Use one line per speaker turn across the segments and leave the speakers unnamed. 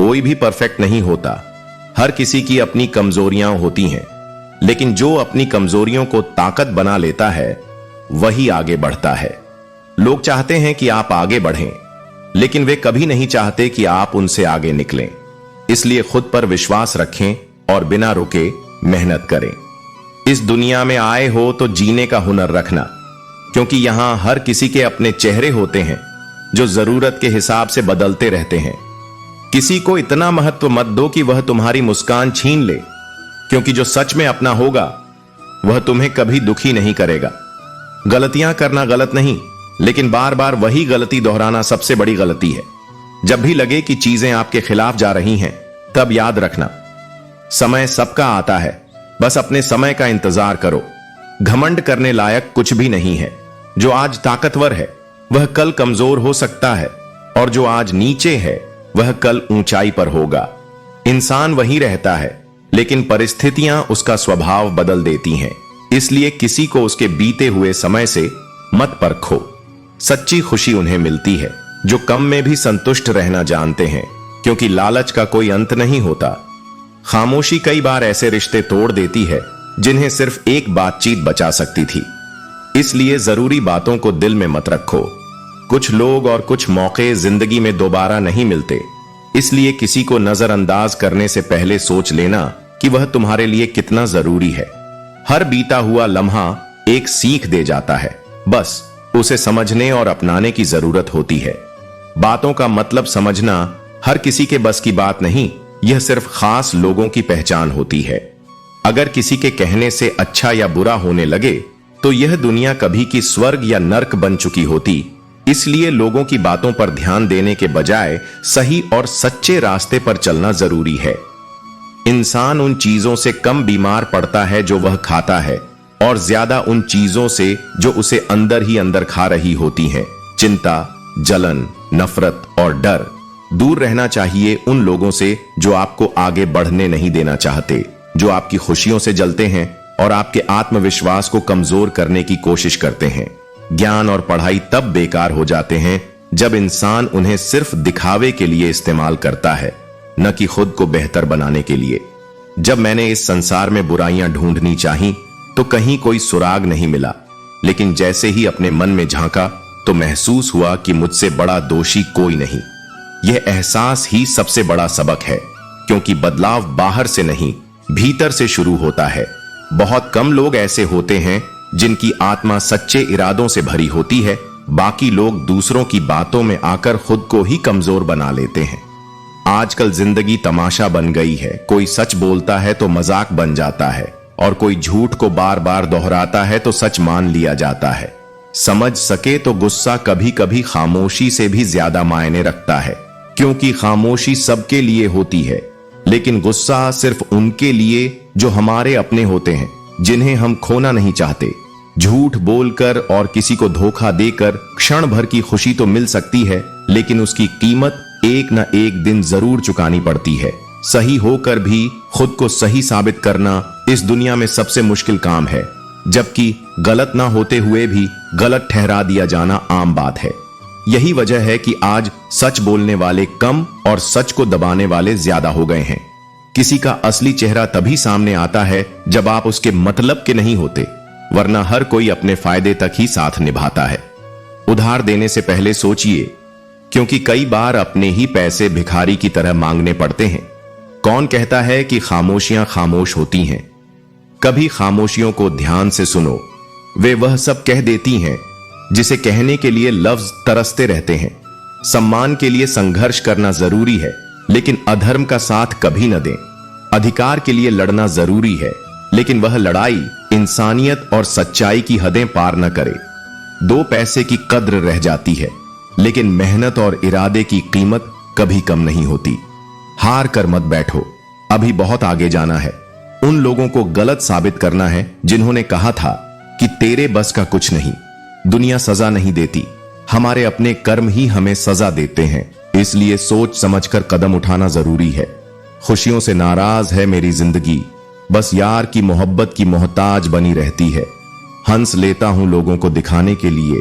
कोई भी परफेक्ट नहीं होता। हर किसी की अपनी कमजोरियां होती हैं, लेकिन जो अपनी कमजोरियों को ताकत बना लेता है वही आगे बढ़ता है। लोग चाहते हैं कि आप आगे बढ़ें, लेकिन वे कभी नहीं चाहते कि आप उनसे आगे निकलें। इसलिए खुद पर विश्वास रखें और बिना रुके मेहनत करें। इस दुनिया में आए हो तो जीने का हुनर रखना, क्योंकि यहां हर किसी के अपने चेहरे होते हैं जो जरूरत के हिसाब से बदलते रहते हैं। किसी को इतना महत्व मत दो कि वह तुम्हारी मुस्कान छीन ले, क्योंकि जो सच में अपना होगा वह तुम्हें कभी दुखी नहीं करेगा। गलतियां करना गलत नहीं, लेकिन बार बार वही गलती दोहराना सबसे बड़ी गलती है। जब भी लगे कि चीजें आपके खिलाफ जा रही हैं, तब याद रखना, समय सबका आता है, बस अपने समय का इंतजार करो। घमंड करने लायक कुछ भी नहीं है। जो आज ताकतवर है वह कल कमजोर हो सकता है, और जो आज नीचे है वह कल ऊंचाई पर होगा। इंसान वही रहता है, लेकिन परिस्थितियां उसका स्वभाव बदल देती हैं। इसलिए किसी को उसके बीते हुए समय से मत परखो। सच्ची खुशी उन्हें मिलती है जो कम में भी संतुष्ट रहना जानते हैं, क्योंकि लालच का कोई अंत नहीं होता। खामोशी कई बार ऐसे रिश्ते तोड़ देती है जिन्हें सिर्फ एक बातचीत बचा सकती थी। इसलिए जरूरी बातों को दिल में मत रखो। कुछ लोग और कुछ मौके जिंदगी में दोबारा नहीं मिलते, इसलिए किसी को नजरअंदाज करने से पहले सोच लेना कि वह तुम्हारे लिए कितना जरूरी है। हर बीता हुआ लम्हा एक सीख दे जाता है, बस उसे समझने और अपनाने की जरूरत होती है। बातों का मतलब समझना हर किसी के बस की बात नहीं, यह सिर्फ खास लोगों की पहचान होती है। अगर किसी के कहने से अच्छा या बुरा होने लगे तो यह दुनिया कभी की स्वर्ग या नर्क बन चुकी होती। इसलिए लोगों की बातों पर ध्यान देने के बजाय सही और सच्चे रास्ते पर चलना जरूरी है। इंसान उन चीजों से कम बीमार पड़ता है जो वह खाता है, और ज्यादा उन चीजों से जो उसे अंदर ही अंदर खा रही होती हैं। चिंता, जलन, नफरत और डर। दूर रहना चाहिए उन लोगों से जो आपको आगे बढ़ने नहीं देना चाहते, जो आपकी खुशियों से जलते हैं और आपके आत्मविश्वास को कमजोर करने की कोशिश करते हैं। ज्ञान और पढ़ाई तब बेकार हो जाते हैं जब इंसान उन्हें सिर्फ दिखावे के लिए इस्तेमाल करता है, न कि खुद को बेहतर बनाने के लिए। जब मैंने इस संसार में बुराइयां ढूंढनी चाही तो कहीं कोई सुराग नहीं मिला, लेकिन जैसे ही अपने मन में झांका तो महसूस हुआ कि मुझसे बड़ा दोषी कोई नहीं। यह एहसास ही सबसे बड़ा सबक है, क्योंकि बदलाव बाहर से नहीं, भीतर से शुरू होता है। बहुत कम लोग ऐसे होते हैं जिनकी आत्मा सच्चे इरादों से भरी होती है। बाकी लोग दूसरों की बातों में आकर खुद को ही कमजोर बना लेते हैं। आजकल जिंदगी तमाशा बन गई है। कोई सच बोलता है तो मजाक बन जाता है, और कोई झूठ को बार बार दोहराता है तो सच मान लिया जाता है। समझ सके तो गुस्सा कभी कभी खामोशी से भी ज्यादा मायने रखता है, क्योंकि खामोशी सबके लिए होती है, लेकिन गुस्सा सिर्फ उनके लिए जो हमारे अपने होते हैं, जिन्हें हम खोना नहीं चाहते। झूठ बोलकर और किसी को धोखा देकर क्षण भर की खुशी तो मिल सकती है, लेकिन उसकी कीमत एक न एक दिन जरूर चुकानी पड़ती है। सही होकर भी खुद को सही साबित करना इस दुनिया में सबसे मुश्किल काम है, जबकि गलत ना होते हुए भी गलत ठहरा दिया जाना आम बात है। यही वजह है कि आज सच बोलने वाले कम और सच को दबाने वाले ज्यादा हो गए हैं। किसी का असली चेहरा तभी सामने आता है जब आप उसके मतलब के नहीं होते, वरना हर कोई अपने फायदे तक ही साथ निभाता है। उधार देने से पहले सोचिए, क्योंकि कई बार अपने ही पैसे भिखारी की तरह मांगने पड़ते हैं। कौन कहता है कि खामोशियां खामोश होती हैं? कभी खामोशियों को ध्यान से सुनो। वे वह सब कह देती हैं जिसे कहने के लिए लफ्ज तरसते रहते हैं। सम्मान के लिए संघर्ष करना जरूरी है, लेकिन अधर्म का साथ कभी न दें। अधिकार के लिए लड़ना जरूरी है, लेकिन वह लड़ाई इंसानियत और सच्चाई की हदें पार न करे। दो पैसे की कद्र रह जाती है, लेकिन मेहनत और इरादे की कीमत कभी कम नहीं होती। हार कर मत बैठो, अभी बहुत आगे जाना है। उन लोगों को गलत साबित करना है जिन्होंने कहा था कि तेरे बस का कुछ नहीं। दुनिया सजा नहीं देती, हमारे अपने कर्म ही हमें सजा देते हैं। इसलिए सोच समझकर कदम उठाना जरूरी है। खुशियों से नाराज है मेरी जिंदगी, बस यार की मोहब्बत की मोहताज बनी रहती है। हंस लेता हूं लोगों को दिखाने के लिए,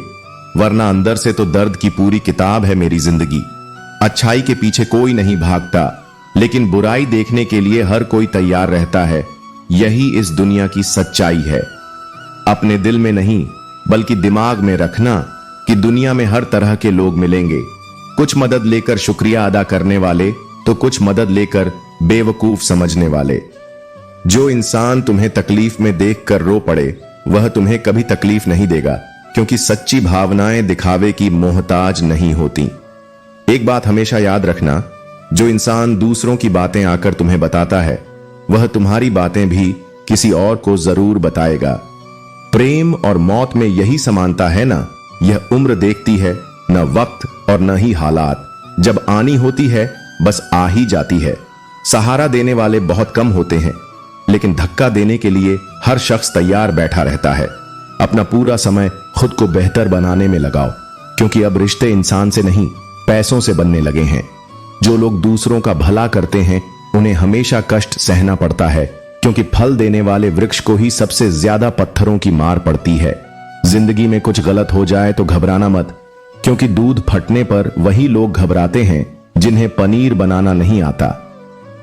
वरना अंदर से तो दर्द की पूरी किताब है मेरी जिंदगी। अच्छाई के पीछे कोई नहीं भागता, लेकिन बुराई देखने के लिए हर कोई तैयार रहता है। यही इस दुनिया की सच्चाई है। अपने दिल में नहीं बल्कि दिमाग में रखना कि दुनिया में हर तरह के लोग मिलेंगे, कुछ मदद लेकर शुक्रिया अदा करने वाले तो कुछ मदद लेकर बेवकूफ समझने वाले। जो इंसान तुम्हें तकलीफ में देखकर रो पड़े वह तुम्हें कभी तकलीफ नहीं देगा, क्योंकि सच्ची भावनाएं दिखावे की मोहताज नहीं होती। एक बात हमेशा याद रखना, जो इंसान दूसरों की बातें आकर तुम्हें बताता है वह तुम्हारी बातें भी किसी और को जरूर बताएगा। प्रेम और मौत में यही समानता है ना, यह उम्र देखती है न वक्त और न ही हालात। जब आनी होती है बस आ ही जाती है। सहारा देने वाले बहुत कम होते हैं, लेकिन धक्का देने के लिए हर शख्स तैयार बैठा रहता है। अपना पूरा समय खुद को बेहतर बनाने में लगाओ, क्योंकि अब रिश्ते इंसान से नहीं पैसों से बनने लगे हैं। जो लोग दूसरों का भला करते हैं उन्हें हमेशा कष्ट सहना पड़ता है, क्योंकि फल देने वाले वृक्ष को ही सबसे ज्यादा पत्थरों की मार पड़ती है। जिंदगी में कुछ गलत हो जाए तो घबराना मत, क्योंकि दूध फटने पर वही लोग घबराते हैं जिन्हें पनीर बनाना नहीं आता।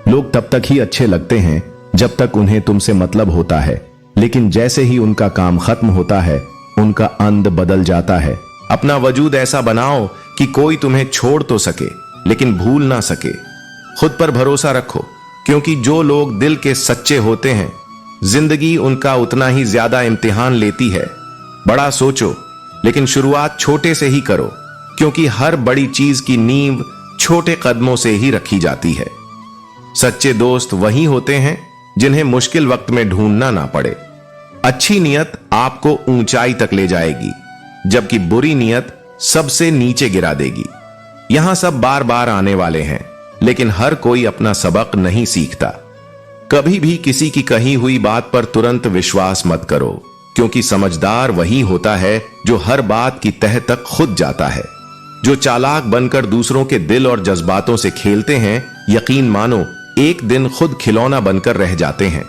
लोग तब तक ही अच्छे लगते हैं जब तक उन्हें तुमसे मतलब होता है, लेकिन जैसे ही उनका काम खत्म होता है उनका अंत बदल जाता है। अपना वजूद ऐसा बनाओ कि कोई तुम्हें छोड़ तो सके लेकिन भूल ना सके। खुद पर भरोसा रखो, क्योंकि जो लोग दिल के सच्चे होते हैं जिंदगी उनका उतना ही ज्यादा इम्तिहान लेती है। बड़ा सोचो लेकिन शुरुआत छोटे से ही करो, क्योंकि हर बड़ी चीज की नींव छोटे कदमों से ही रखी जाती है। सच्चे दोस्त वही होते हैं जिन्हें मुश्किल वक्त में ढूंढना ना पड़े। अच्छी नियत आपको ऊंचाई तक ले जाएगी, जबकि बुरी नियत सबसे नीचे गिरा देगी। यहां सब बार बार आने वाले हैं, लेकिन हर कोई अपना सबक नहीं सीखता। कभी भी किसी की कही हुई बात पर तुरंत विश्वास मत करो, क्योंकि समझदार वही होता है जो हर बात की तह तक खुद जाता है। जो चालाक बनकर दूसरों के दिल और जज्बातों से खेलते हैं, यकीन मानो एक दिन खुद खिलौना बनकर रह जाते हैं।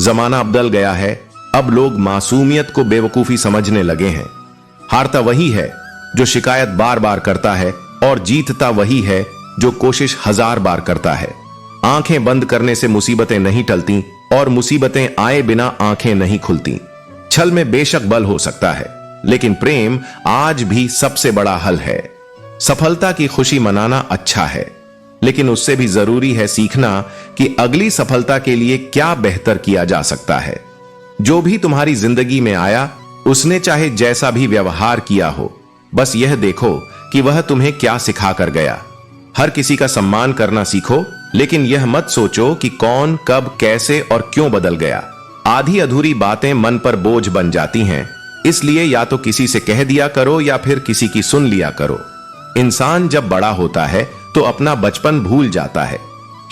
जमाना बदल गया है, अब लोग मासूमियत को बेवकूफी समझने लगे हैं। हारता वही है जो शिकायत बार बार करता है, और जीतता वही है जो कोशिश 1000 बार करता है। आंखें बंद करने से मुसीबतें नहीं टलती, और मुसीबतें आए बिना आंखें नहीं खुलती। छल में बेशक बल हो सकता है, लेकिन प्रेम आज भी सबसे बड़ा हल है। सफलता की खुशी मनाना अच्छा है, लेकिन उससे भी जरूरी है सीखना कि अगली सफलता के लिए क्या बेहतर किया जा सकता है। जो भी तुम्हारी जिंदगी में आया उसने चाहे जैसा भी व्यवहार किया हो, बस यह देखो कि वह तुम्हें क्या सिखा कर गया। हर किसी का सम्मान करना सीखो, लेकिन यह मत सोचो कि कौन कब कैसे और क्यों बदल गया। आधी अधूरी बातें मन पर बोझ बन जाती हैं, इसलिए या तो किसी से कह दिया करो या फिर किसी की सुन लिया करो। इंसान जब बड़ा होता है तो अपना बचपन भूल जाता है।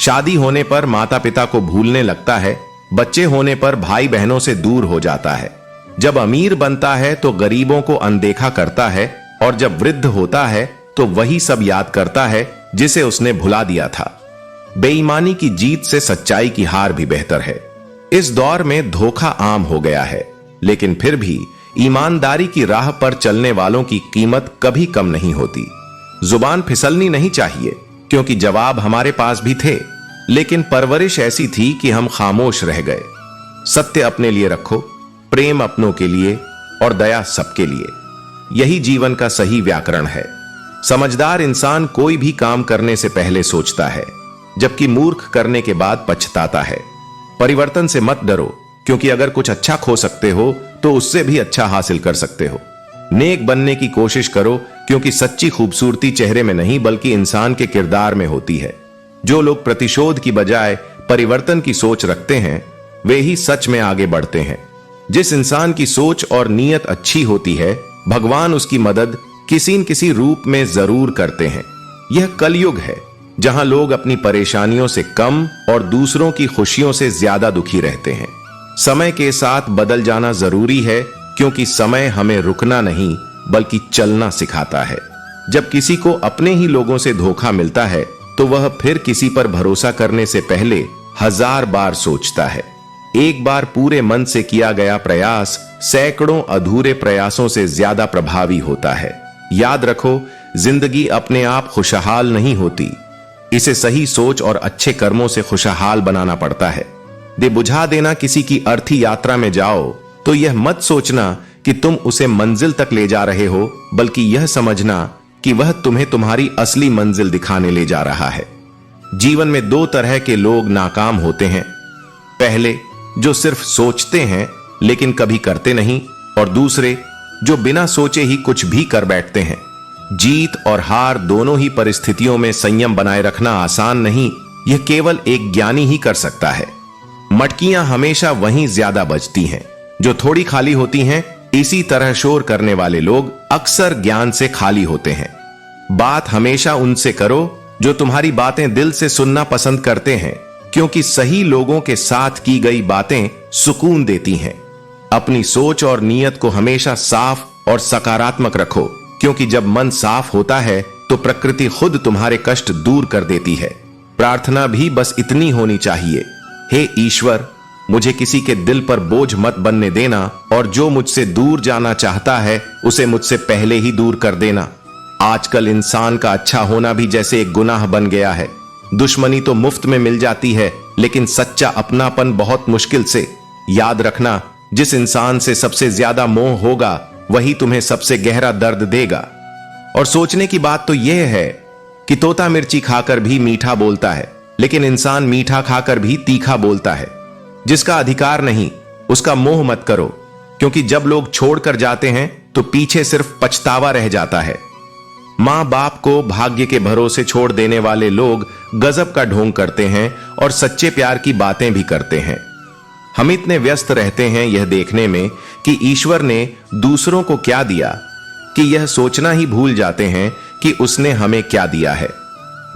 शादी होने पर माता पिता को भूलने लगता है, बच्चे होने पर भाई बहनों से दूर हो जाता है। जब अमीर बनता है तो गरीबों को अनदेखा करता है, और जब वृद्ध होता है तो वही सब याद करता है जिसे उसने भुला दिया था। बेईमानी की जीत से सच्चाई की हार भी बेहतर है। इस दौर में धोखा आम हो गया है, लेकिन फिर भी ईमानदारी की राह पर चलने वालों की कीमत कभी कम नहीं होती। जुबान फिसलनी नहीं चाहिए, क्योंकि जवाब हमारे पास भी थे, लेकिन परवरिश ऐसी थी कि हम खामोश रह गए। सत्य अपने लिए रखो, प्रेम अपनों के लिए, और दया सबके लिए। यही जीवन का सही व्याकरण है। समझदार इंसान कोई भी काम करने से पहले सोचता है, जबकि मूर्ख करने के बाद पछताता है। परिवर्तन से मत डरो, क्योंकि अगर कुछ अच्छा खो सकते हो तो उससे भी अच्छा हासिल कर सकते हो। नेक बनने की कोशिश करो, क्योंकि सच्ची खूबसूरती चेहरे में नहीं बल्कि इंसान के किरदार में होती है। जो लोग प्रतिशोध की बजाय परिवर्तन की सोच रखते हैं वे ही सच में आगे बढ़ते हैं। जिस इंसान की सोच और नीयत अच्छी होती है, भगवान उसकी मदद किसी न किसी रूप में जरूर करते हैं। यह कलयुग है, जहां लोग अपनी परेशानियों से कम और दूसरों की खुशियों से ज्यादा दुखी रहते हैं। समय के साथ बदल जाना जरूरी है, क्योंकि समय हमें रुकना नहीं बल्कि चलना सिखाता है। जब किसी को अपने ही लोगों से धोखा मिलता है तो वह फिर किसी पर भरोसा करने से पहले 1000 बार सोचता है। एक बार पूरे मन से किया गया प्रयास सैकड़ों अधूरे प्रयासों से ज्यादा प्रभावी होता है। याद रखो, जिंदगी अपने आप खुशहाल नहीं होती, इसे सही सोच और अच्छे कर्मों से खुशहाल बनाना पड़ता है। दे बुझा देना किसी की अर्थी यात्रा में जाओ तो यह मत सोचना कि तुम उसे मंजिल तक ले जा रहे हो, बल्कि यह समझना कि वह तुम्हें तुम्हारी असली मंजिल दिखाने ले जा रहा है। जीवन में दो तरह के लोग नाकाम होते हैं। पहले जो सिर्फ सोचते हैं लेकिन कभी करते नहीं, और दूसरे जो बिना सोचे ही कुछ भी कर बैठते हैं। जीत और हार दोनों ही परिस्थितियों में संयम बनाए रखना आसान नहीं, यह केवल एक ज्ञानी ही कर सकता है। मटकियां हमेशा वहीं ज्यादा बचती हैं जो थोड़ी खाली होती हैं। इसी तरह शोर करने वाले लोग अक्सर ज्ञान से खाली होते हैं। बात हमेशा उनसे करो जो तुम्हारी बातें दिल से सुनना पसंद करते हैं, क्योंकि सही लोगों के साथ की गई बातें सुकून देती हैं। अपनी सोच और नीयत को हमेशा साफ और सकारात्मक रखो, क्योंकि जब मन साफ होता है तो प्रकृति खुद तुम्हारे कष्ट दूर कर देती है। प्रार्थना भी बस इतनी होनी चाहिए, हे ईश्वर, मुझे किसी के दिल पर बोझ मत बनने देना, और जो मुझसे दूर जाना चाहता है उसे मुझसे पहले ही दूर कर देना। आजकल इंसान का अच्छा होना भी जैसे एक गुनाह बन गया है। दुश्मनी तो मुफ्त में मिल जाती है, लेकिन सच्चा अपनापन बहुत मुश्किल से। याद रखना, जिस इंसान से सबसे ज्यादा मोह होगा वही तुम्हें सबसे गहरा दर्द देगा। और सोचने की बात तो यह है कि तोता मिर्ची खाकर भी मीठा बोलता है, लेकिन इंसान मीठा खाकर भी तीखा बोलता है। जिसका अधिकार नहीं उसका मोह मत करो, क्योंकि जब लोग छोड़कर जाते हैं तो पीछे सिर्फ पछतावा रह जाता है। मां बाप को भाग्य के भरोसे छोड़ देने वाले लोग गजब का ढोंग करते हैं और सच्चे प्यार की बातें भी करते हैं। हम इतने व्यस्त रहते हैं यह देखने में कि ईश्वर ने दूसरों को क्या दिया कि यह सोचना ही भूल जाते हैं कि उसने हमें क्या दिया है।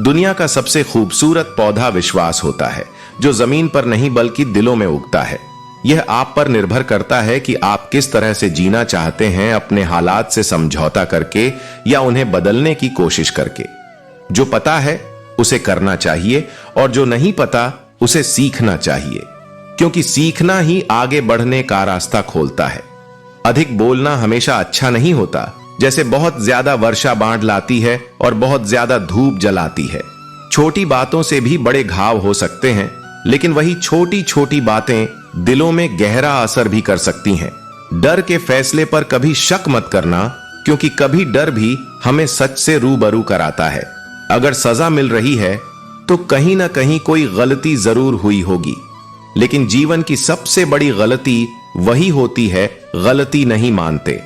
दुनिया का सबसे खूबसूरत पौधा विश्वास होता है, जो जमीन पर नहीं बल्कि दिलों में उगता है। यह आप पर निर्भर करता है कि आप किस तरह से जीना चाहते हैं, अपने हालात से समझौता करके या उन्हें बदलने की कोशिश करके। जो पता है उसे करना चाहिए, और जो नहीं पता उसे सीखना चाहिए, क्योंकि सीखना ही आगे बढ़ने का रास्ता खोलता है। अधिक बोलना हमेशा अच्छा नहीं होता, जैसे बहुत ज्यादा वर्षा बांध लाती है और बहुत ज्यादा धूप जलाती है। छोटी बातों से भी बड़े घाव हो सकते हैं, लेकिन वही छोटी छोटी बातें दिलों में गहरा असर भी कर सकती हैं। डर के फैसले पर कभी शक मत करना, क्योंकि कभी डर भी हमें सच से रूबरू कराता है। अगर सजा मिल रही है तो कहीं ना कहीं कोई गलती जरूर हुई होगी, लेकिन जीवन की सबसे बड़ी गलती वही होती है गलती नहीं मानते।